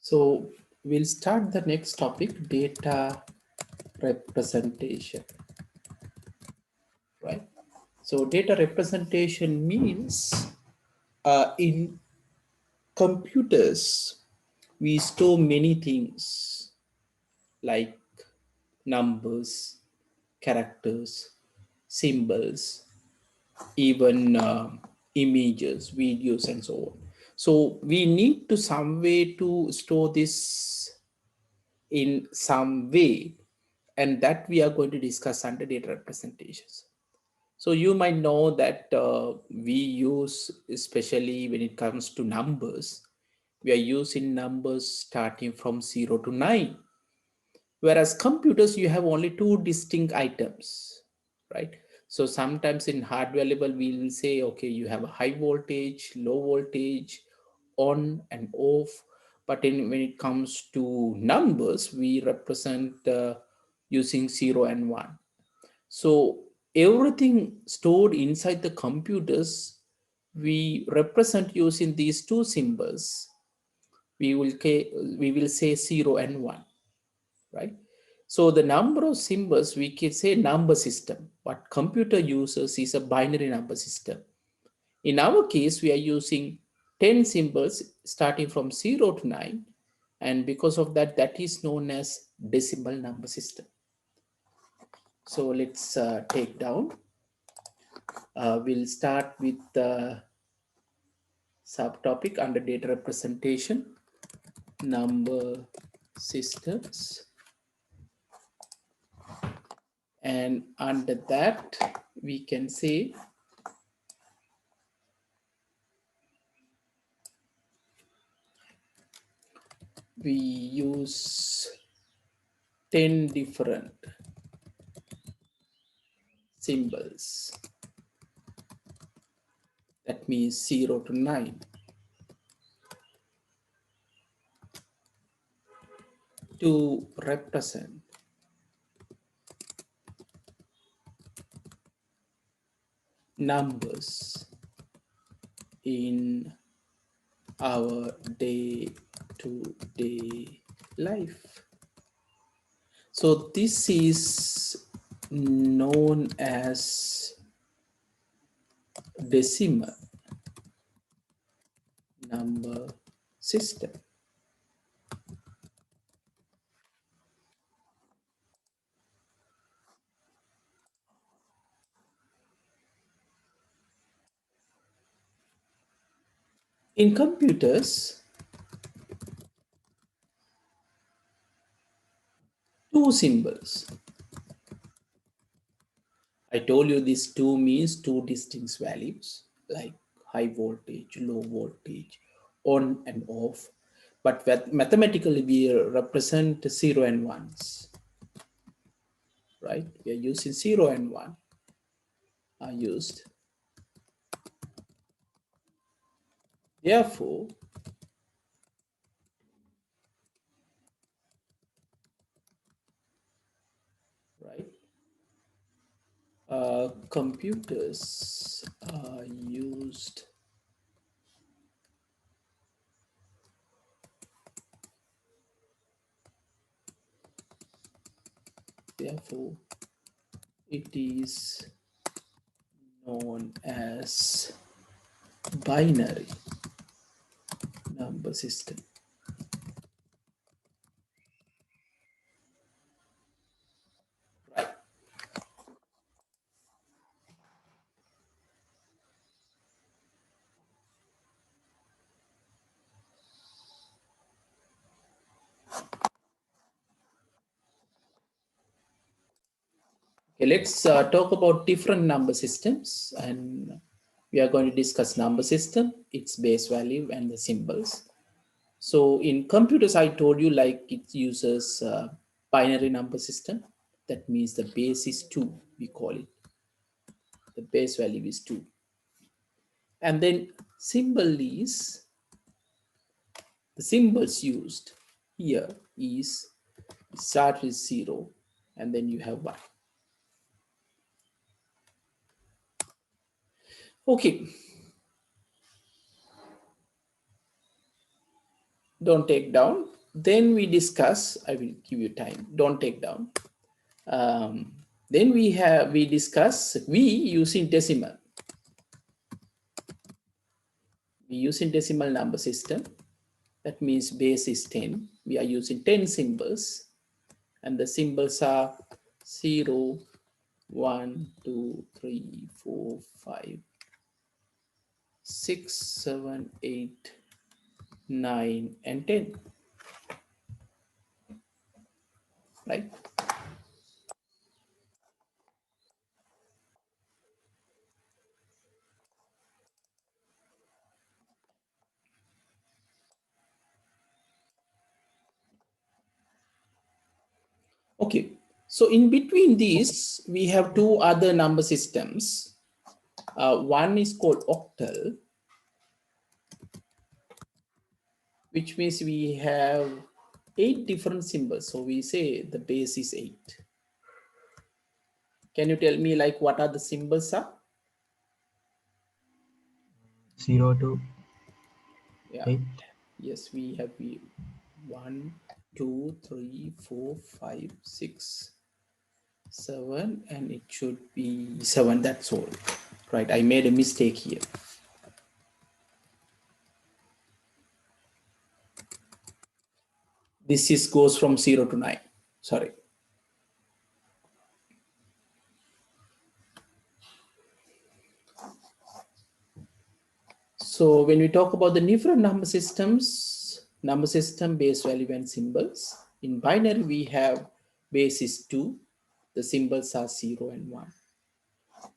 So we'll start the next topic, data representation, right? So data representation means in computers, we store many things like numbers, characters, symbols, even images, videos, and so on. So we need to some way to store this in some way, and that we are going to discuss under data representations. So you might know that we use, especially when it comes to numbers, we are using numbers starting from 0 to 9, whereas computers you have only two distinct items, right? So sometimes in hardware level we will say, okay, you have a high voltage, low voltage, on and off. But when it comes to numbers, we represent using 0 and 1. So everything stored inside the computers we represent using these two symbols. We will say 0 and 1, right? So the number of symbols, we can say number system. What computer uses is a binary number system. In our case, we are using 10 symbols starting from 0 to 9. And because of that, that is known as decimal number system. So let's take down. We'll start with the subtopic under data representation, number systems. And under that, we can say we use 10 different symbols. That means 0 to 9 to represent numbers in our day-to-day life. So this is known as decimal number system. In computers, two symbols. I told you these two means two distinct values like high voltage, low voltage, on and off. But mathematically, we represent 0 and 1s, right? We are using 0 and 1 are used. Therefore, right, computers are used. Therefore, it is known as binary number system. Right. Okay, let's talk about different number systems, and we are going to discuss number system, its base value, and the symbols. So in computers, I told you like it uses binary number system. That means the base is 2, we call it. The base value is 2. And then symbol is, the symbols used here is, start with 0, and then you have 1. Okay. Don't take down. Then we discuss, I will give you time, don't take down. Then we discuss we using decimal. We using decimal number system. That means base is 10. We are using 10 symbols, and the symbols are 0, 1, 2, 3, 4, 5, 6, 7, 8, 9, and 10. Right? Okay. So in between these, we have two other number systems. One is called octal, which means we have 8 different symbols. So we say the base is 8. Can you tell me like what are the symbols are? 0 to Yeah. 8. Yes, we have 1, 2, 3, 4, 5, 6, 7, and it should be 7. That's all. Right. I made a mistake here. This is goes from 0 to 9. Sorry. So when we talk about the different number systems, number system, base value and symbols. In binary, we have base is 2. The symbols are 0 and 1.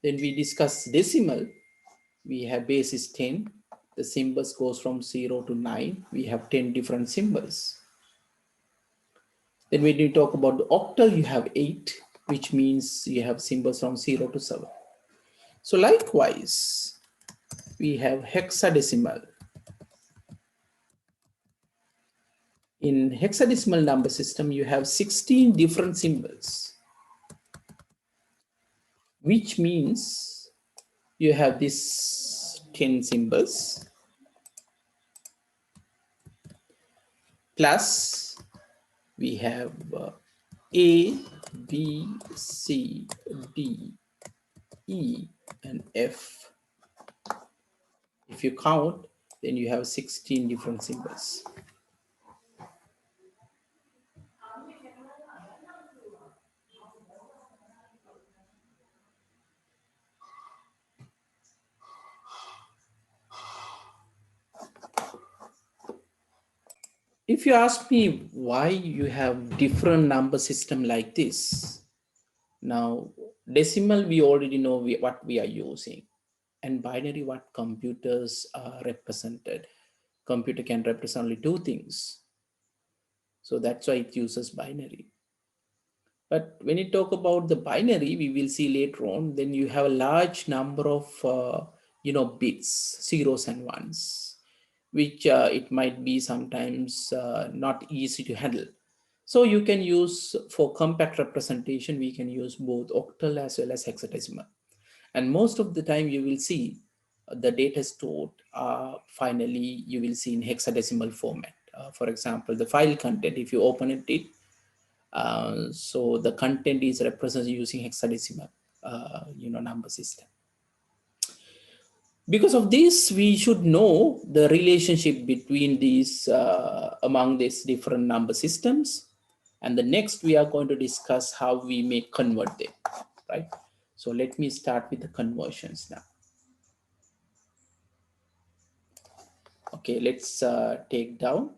Then we discuss decimal. We have base is 10. The symbols goes from 0 to 9. We have 10 different symbols. Then when you talk about the octal, you have 8, which means you have symbols from 0 to 7. So likewise, we have hexadecimal. In hexadecimal number system, you have 16 different symbols, which means you have these 10 symbols plus we have A, B, C, D, E, and F. If you count, then you have 16 different symbols. If you ask me why you have different number system like this, now decimal we already know what we are using, and binary what computers are represented. Computer can represent only two things, so that's why it uses binary. But when you talk about the binary, we will see later on, then you have a large number of bits, zeros and ones, which it might be sometimes not easy to handle. So you can use, for compact representation, we can use both octal as well as hexadecimal. And most of the time you will see the data stored finally you will see in hexadecimal format. For example, the file content, if you open it, so the content is represented using hexadecimal number system. Because of this, we should know the relationship between these among these different number systems. And the next we are going to discuss how we may convert them, right? So let me start with the conversions now. Okay, let's take down.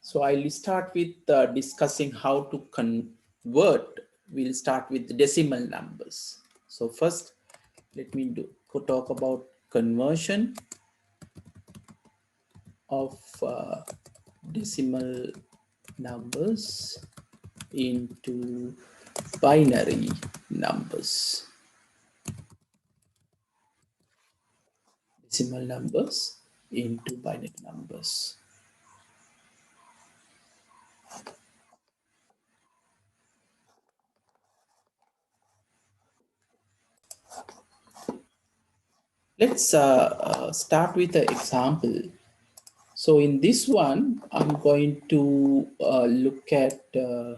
So I'll start with discussing how to convert. We'll start with the decimal numbers. So first, let me talk about conversion of decimal numbers into binary numbers. Decimal numbers into binary numbers. Let's start with the example. So in this one, I'm going to look at uh,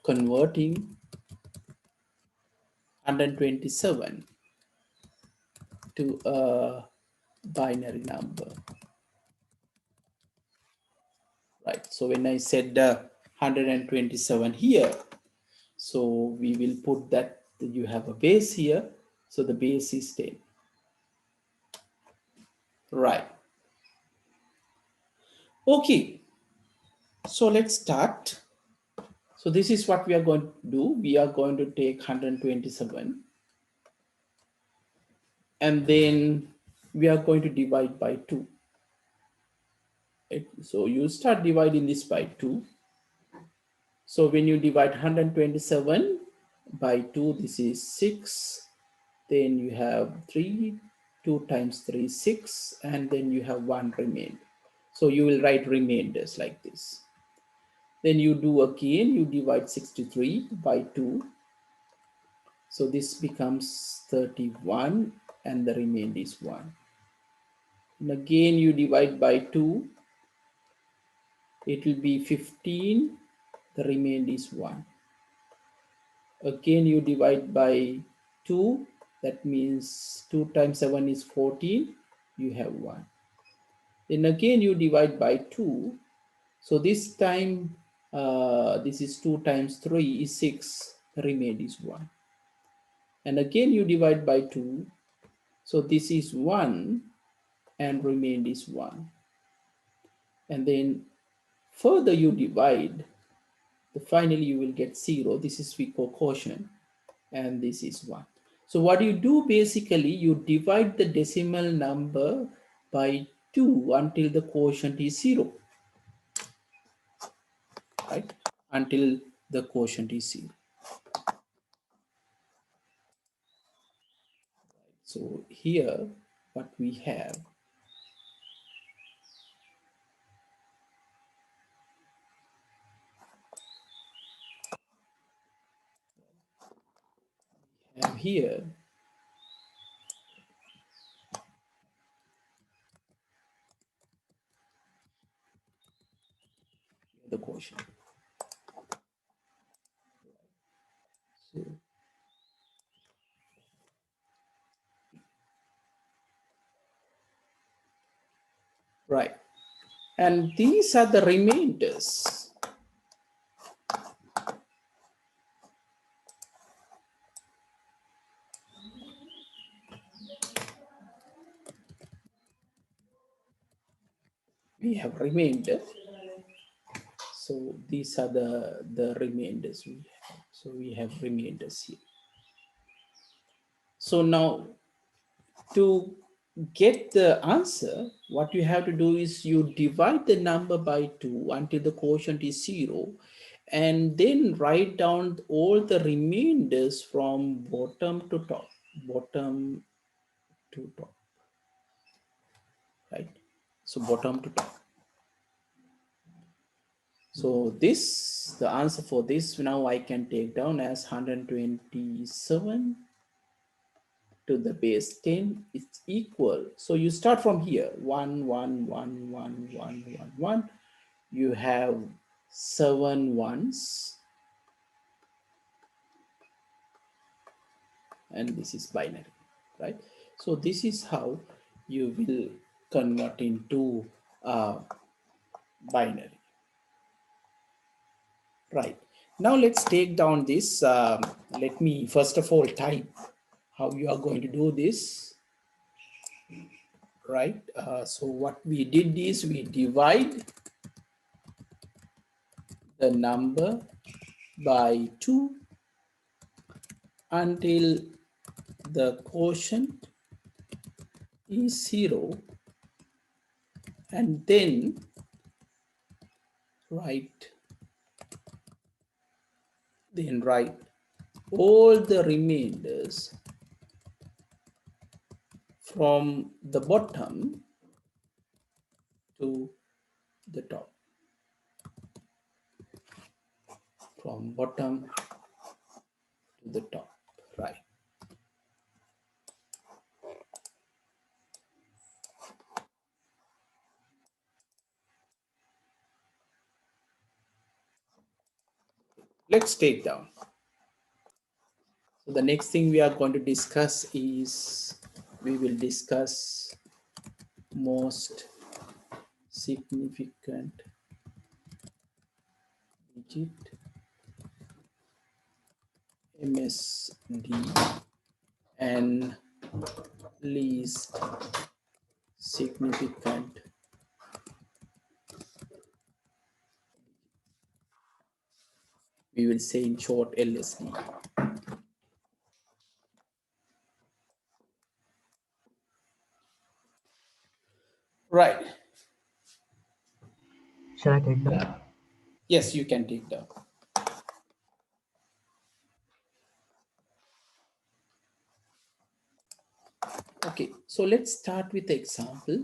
converting 127 to a binary number, right? So when I said 127 here, so we will put that you have a base here. So the base is 10, right? Okay, so let's start. So this is what we are going to do. We are going to take 127 and then we are going to divide by 2. Right? So you start dividing this by 2. So when you divide 127 by 2, this is 6. Then you have 3, 2 times 3, 6, and then you have 1 remainder. So you will write remainders like this. Then you do again, you divide 63 by 2. So this becomes 31 and the remainder is 1. And again you divide by 2, it will be 15, the remainder is 1. Again you divide by 2, that means 2 times 7 is 14, you have 1. Then again you divide by 2, so this time this is 2 times 3 is 6, the remainder is 1. And again you divide by 2, so this is 1 and remainder is 1. And then further you divide, finally you will get 0. This is we call quotient, and this is 1. So what you do basically, you divide the decimal number by 2 until the quotient is 0, right? Until the quotient is 0. So here what we have here the quotient. So, right. And these are the remainders. We have remainder. So these are the remainders we have. So we have remainders here. So now to get the answer, what you have to do is you divide the number by 2 until the quotient is 0, and then write down all the remainders from bottom to top, bottom to top, right? So bottom to top. So this, the answer for this now I can take down as 127 to the base 10 is equal. So you start from here, 1, 1, 1, 1, 1, 1, 1. You have 7 ones, and this is binary, right? So this is how you will convert into binary, right? Now let's take down this. Let me first of all type how you are going to do this, right? So what we did is we divide the number by 2 until the quotient is 0, and then write all the remainders from the bottom to the top, from bottom to the top, right? Let's take down. So the next thing we are going to discuss is we will discuss most significant digit, MSD, and least significant, we will say in short, LSD. Right. Shall I take that? Yes, you can take down. Okay, so let's start with the example.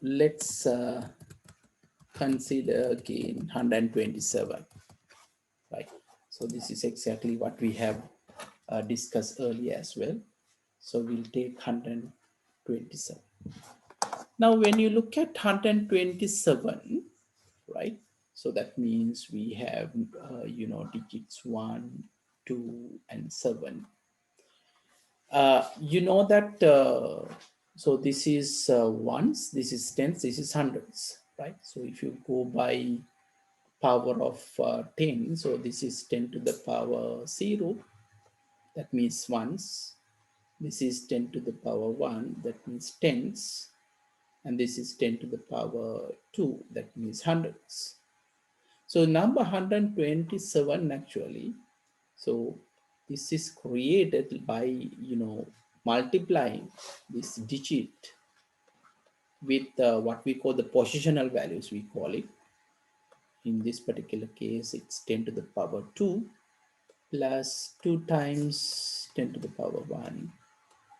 Let's consider again 127, right? So this is exactly what we have discussed earlier as well. So we'll take 127. Now, when you look at 127, right? So that means we have, digits 1, 2, and 7. You know that, so this is ones, this is tens, this is hundreds, right? So if you go by power of 10, so this is 10 to the power 0, that means ones. This is 10 to the power 1, that means tens. And this is 10 to the power 2, that means hundreds. So number 127 actually, so this is created by, multiplying this digit with what we call the positional values, we call it. In this particular case, it's 10 to the power 2 plus 2 times 10 to the power 1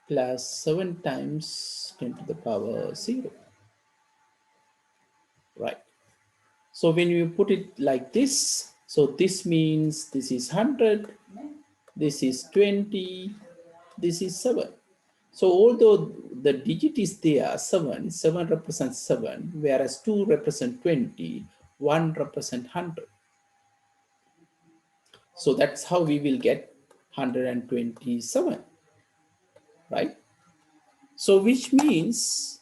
plus 7 times 10 to the power 0, right? So when you put it like this, so this means this is 100, this is 20, this is 7. So although the digit is there, 7, 7 represents 7, whereas 2 represent 20, 1 represent 100. So that's how we will get 127, right? So which means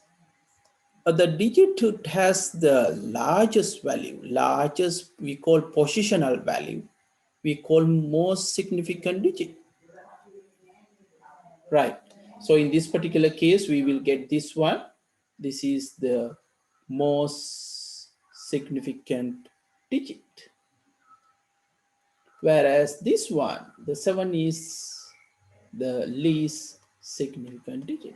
the digit has the largest value, largest we call positional value, we call most significant digit, right? So in this particular case, we will get this one. This is the most significant digit. Whereas this one, the 7 is the least significant digit.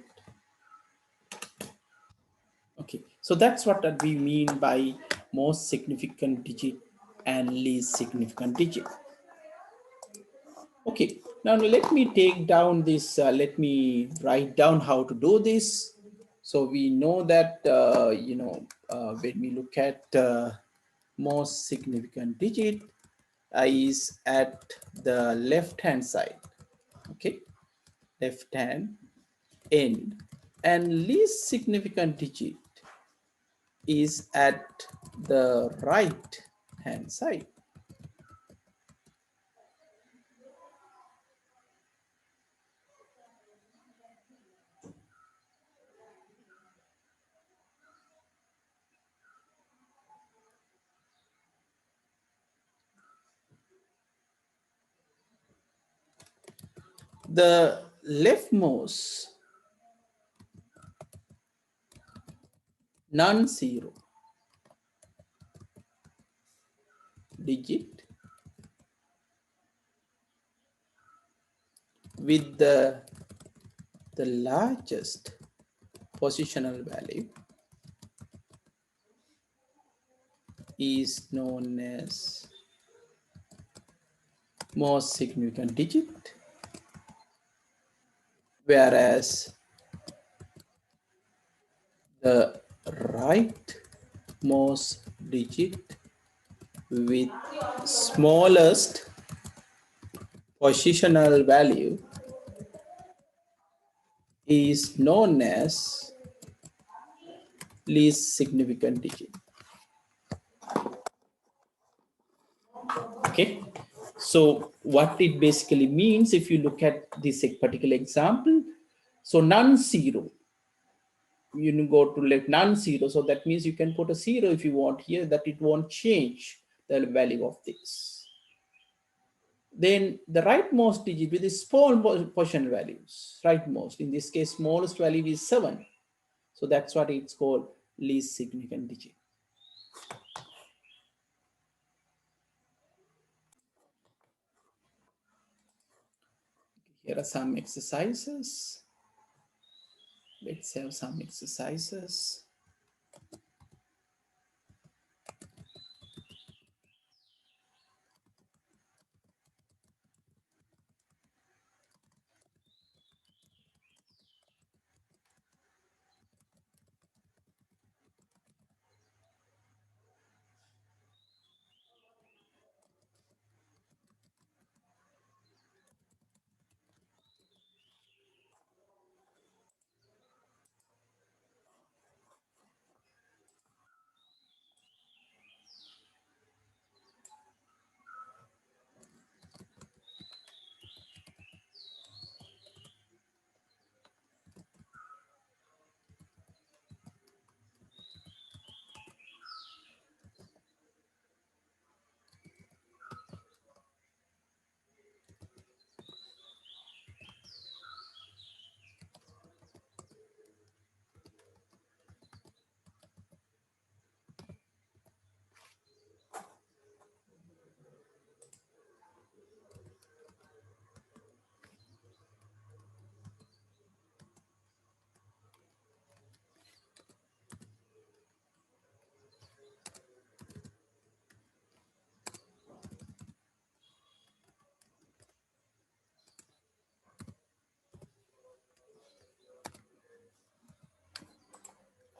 Okay, so that's what we mean by most significant digit and least significant digit. Okay, now let me take down this, let me write down how to do this. So we know that, when we look at most significant digit is at the left hand side, okay, left hand end, and least significant digit is at the right hand side. The leftmost non-zero digit with the largest positional value is known as most significant digit, whereas the right most digit with smallest positional value is known as least significant digit. Okay, so what it basically means, if you look at this particular example, so non-zero, you go to like non-zero, so that means you can put a zero if you want here, that it won't change the value of this. Then the rightmost digit with the small position values, rightmost, in this case smallest value is 7, so that's what it's called least significant digit. Here are some exercises. Let's have some exercises.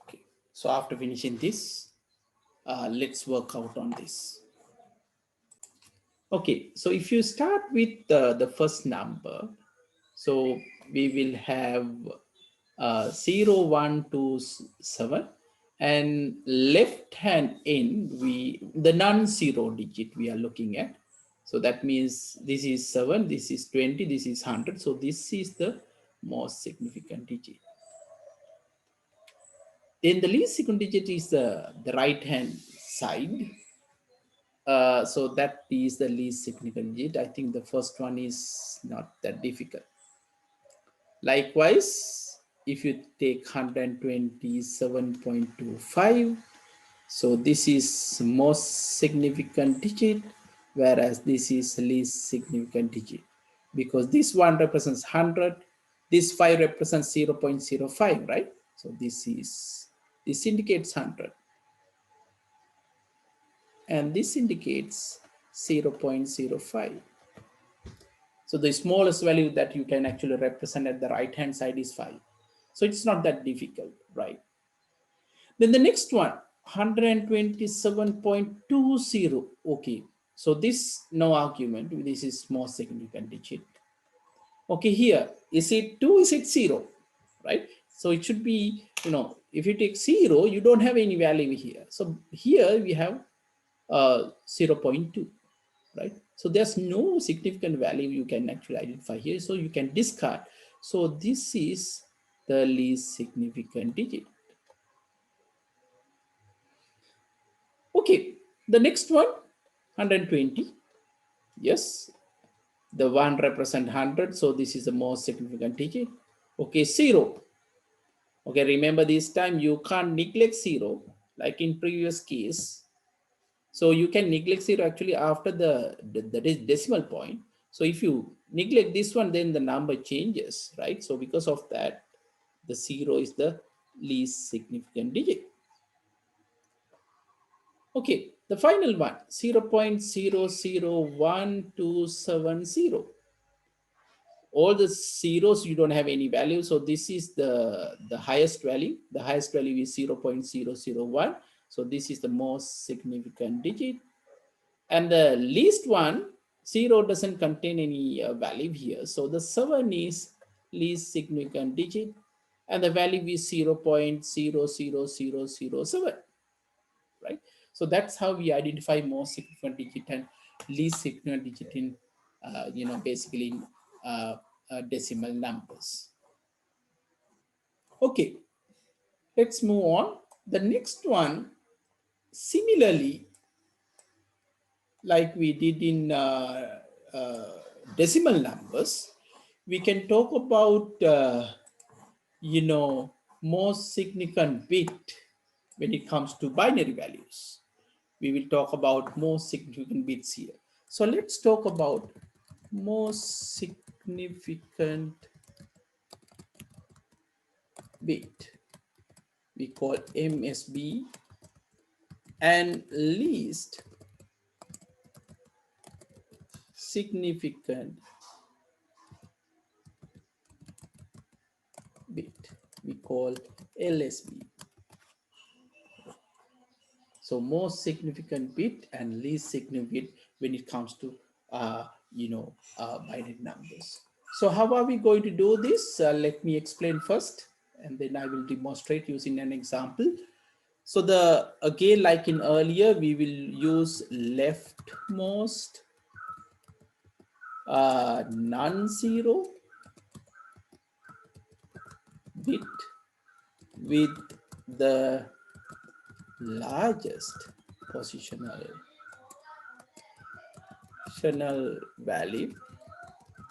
Okay, so after finishing this, let's work out on this. Okay, so if you start with the first number, so we will have 0, 1, 2, 7, and left hand in the non-zero digit we are looking at. So that means this is 7, this is 20, this is 100. So this is the most significant digit. Then the least significant digit is the right hand side. So that is the least significant digit. I think the first one is not that difficult. Likewise, if you take 127.25, so this is most significant digit, whereas this is least significant digit, because this one represents 100, this 5 represents 0.05, right? So this indicates 100, and this indicates 0.05. So the smallest value that you can actually represent at the right hand side is 5. So it's not that difficult, right? Then the next one, 127.20. Okay, so this no argument, this is more significant digit. Okay, here, is it 2, is it 0, right? So it should be, if you take 0, you don't have any value here. So here we have 0.2, right? So there's no significant value you can actually identify here. So you can discard. So this is the least significant digit. Okay, the next one, 120. Yes, the 1 represent 100. So this is the most significant digit. Okay, 0. Okay, remember this time you can't neglect 0 like in previous case. So you can neglect 0 actually after the decimal point. So if you neglect this one, then the number changes, right? So because of that, the 0 is the least significant digit. Okay, the final one, 0.001270. All the zeros, you don't have any value. So this is the highest value. The highest value is 0.001. So this is the most significant digit. And the least one, 0 doesn't contain any value here. So the 7 is least significant digit, and the value is 0.00007, right? So that's how we identify most significant digit and least significant digit in, basically in decimal numbers. Okay, let's move on. The next one, similarly, like we did in uh, decimal numbers, we can talk about, most significant bit when it comes to binary values. We will talk about most significant bits here. So let's talk about most significant bit. We call MSB, and least significant bit we call LSB. So most significant bit and least significant bit when it comes to binary numbers. So how are we going to do this? Let me explain first, and then I will demonstrate using an example. So the again, like in earlier, we will use leftmost non-zero bit with the largest positional value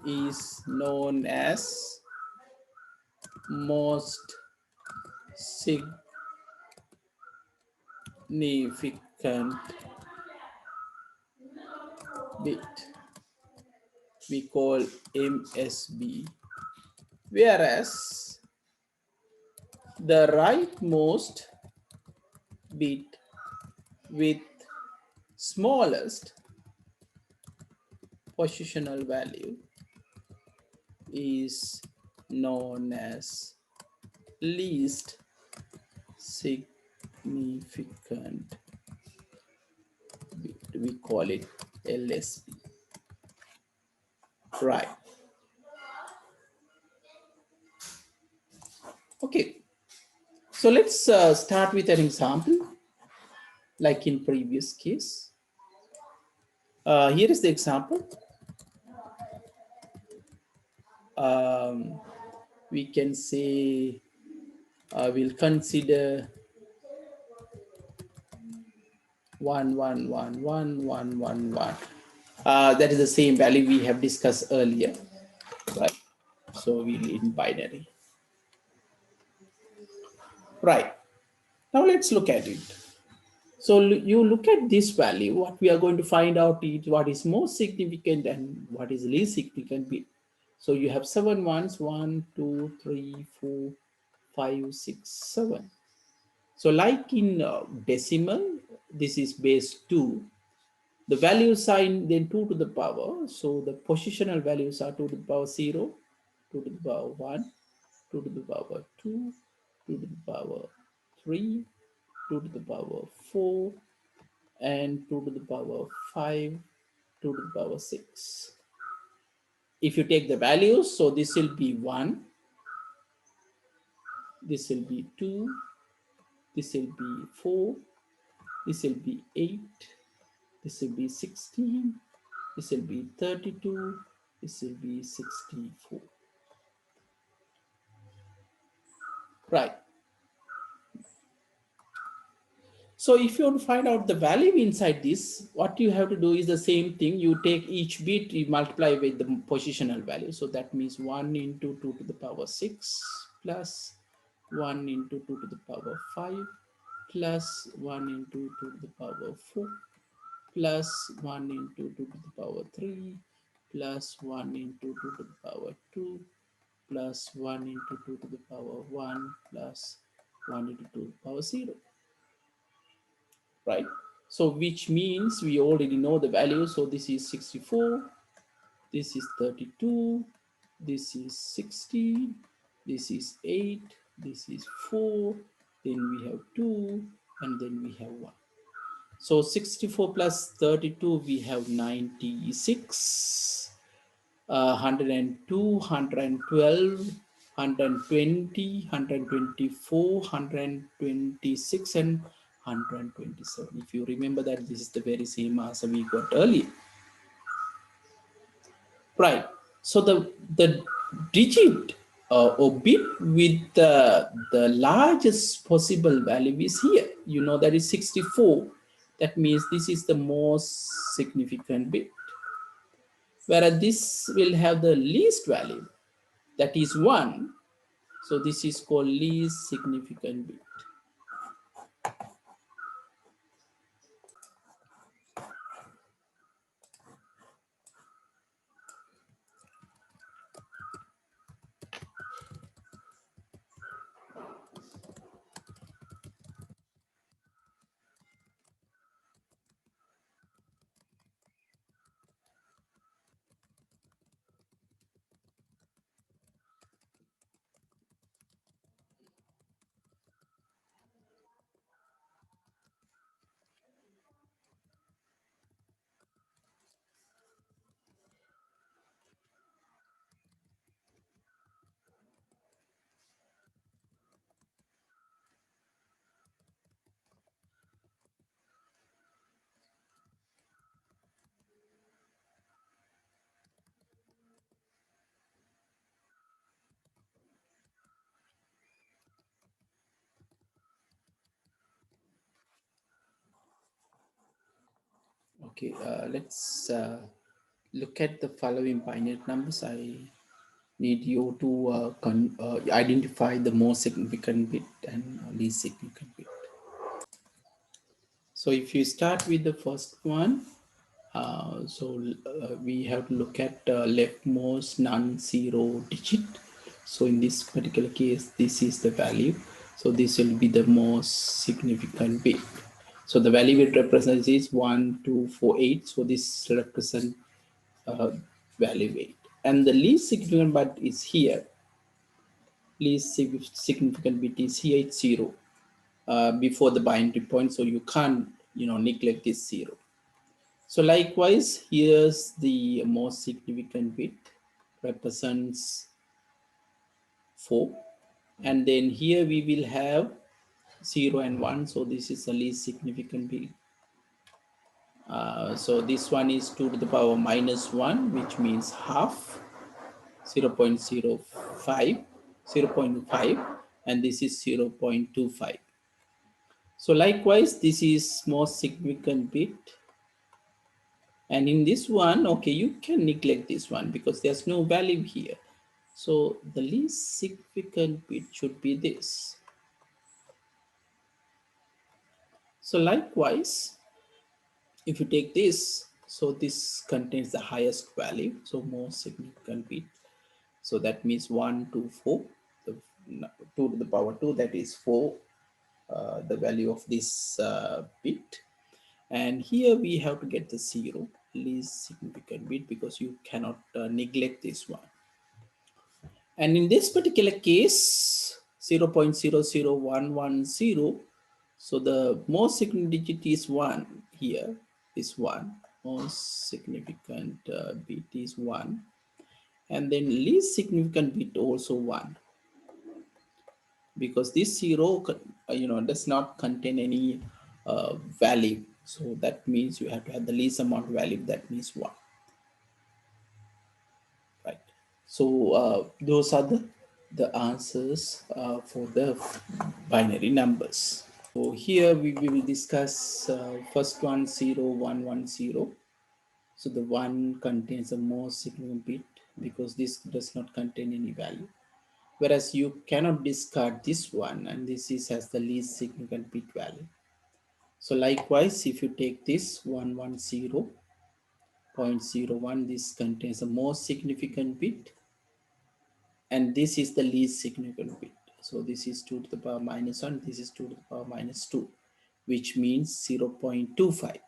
is known as most significant bit. We call MSB. Whereas the rightmost bit with smallest positional value is known as least significant bit. We call it LSB. Right. Okay. So let's start with an example like in previous case. Here is the example. Um, we can say we'll consider 1111111. That is the same value we have discussed earlier, right? So we'll in binary. Right. Now let's look at it. So you look at this value, what we are going to find out is what is most significant and what is least significant bit. So you have 7 ones, 1, 2, 3, 4, 5, 6, 7. So like in decimal, this is base 2. The values are in then 2 to the power. So the positional values are 2 to the power 0, 2 to the power 1, 2 to the power 2, 2 to the power 3, 2 to the power 4, and 2 to the power 5, 2 to the power 6. If you take the values, so this will be 1, this will be 2, this will be 4, this will be 8, this will be 16, this will be 32, this will be 64. Right. So if you want to find out the value inside this, what you have to do is the same thing. You take each bit, you multiply with the positional value. So that means 1 into 2 to the power 6 plus 1 into 2 to the power 5 plus 1 into 2 to the power 4 plus 1 into 2 to the power 3 plus 1 into 2 to the power 2 plus 1 into 2 to the power 1 plus 1 into 2 to the power 0, right? So which means we already know the value. So this is 64, this is 32, this is 16, this is 8, this is 4, then we have 2, and then we have 1. So 64 plus 32, we have 96, 102, 112, 120, 124, 126, and 127. If you remember that, this is the very same answer we got earlier. Right. So the digit or bit with the largest possible value is here. You know that is 64. That means this is the most significant bit. Whereas this will have the least value, that is 1. So this is called least significant bit. Okay, let's look at the following binary numbers. I need you to identify the most significant bit and least significant bit. So if you start with the first one, we have to look at leftmost non-zero digit. So in this particular case, this is the value. So this will be the most significant bit. So the value it represents is 1248. So this represents uh, value 8. And the least significant bit is here. Least significant bit is here, it's 0 before the binary point. So you can't, neglect this 0. So likewise, here's the most significant bit, represents 4. And then here we will have 0 and 1. So this is the least significant bit. So this one is 2 to the power minus 1, which means half, 0.05, 0.5, and this is 0.25. So likewise, this is most significant bit. And in this one, okay, you can neglect this one because there's no value here. So the least significant bit should be this. So likewise, if you take this, so this contains the highest value, so most significant bit. So that means 1, 2, 4, the 2 to the power 2, that is 4, the value of this bit. And here we have to get the 0, least significant bit, because you cannot neglect this one. And in this particular case, 0.00110, so the most significant digit is 1 here, is 1. Most significant bit is 1. And then least significant bit also 1. Because this 0, does not contain any value. So that means you have to have the least amount of value, that means 1. Right. So those are the answers for the binary numbers. So here we will discuss first one, 0110. So the 1 contains the most significant bit because this does not contain any value. Whereas you cannot discard this one, and this is has the least significant bit value. So likewise, if you take this 110.01, this contains the most significant bit, and this is the least significant bit. So this is 2 to the power minus 1, this is 2 to the power minus 2, which means 0.25.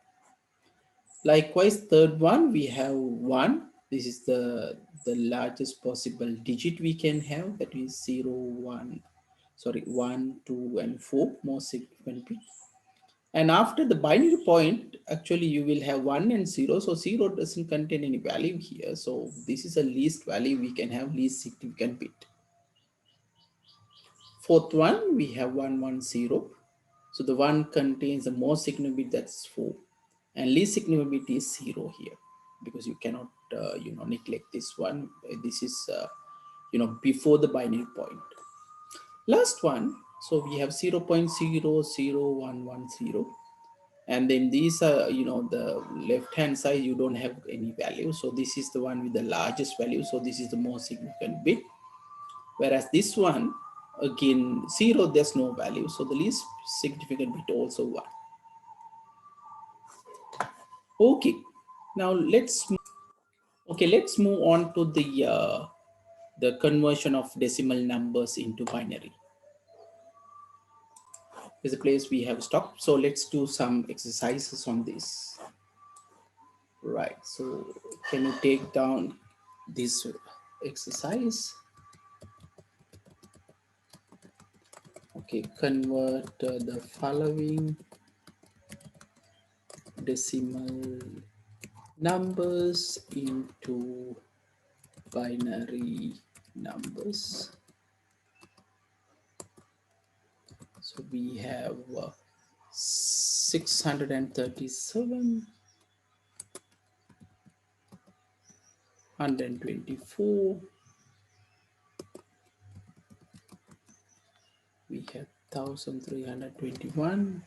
Likewise, third one, we have 1. This is the largest possible digit we can have, that is 0, 1, sorry, 1, 2, and 4, most significant bit. And after the binary point, actually you will have 1 and 0. So 0 doesn't contain any value here. So this is a least value we can have, least significant bit. Fourth one, we have 110. So the one contains the most significant bit, that's 4. And least significant bit is 0 here, because you cannot, neglect this one. This is, before the binary point. Last one, so we have 0.000110. And then these are, the left hand side, you don't have any value. So this is the one with the largest value. So this is the most significant bit. Whereas this one, again, 0, there's no value. So the least significant bit also 1. Okay. Now let's move on to the conversion of decimal numbers into binary. Is a place we have stopped. So let's do some exercises on this. Right. So can you take down this exercise? Okay. Convert the following decimal numbers into binary numbers. So we have 637, 124, we have 1321,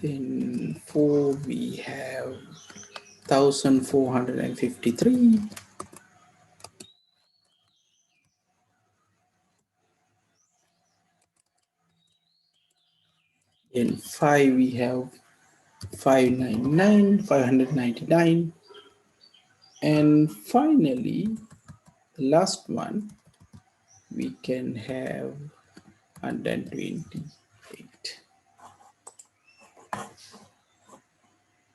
then 4 we have 1453, then 5 we have 599, 599, and finally the last one we can have 120.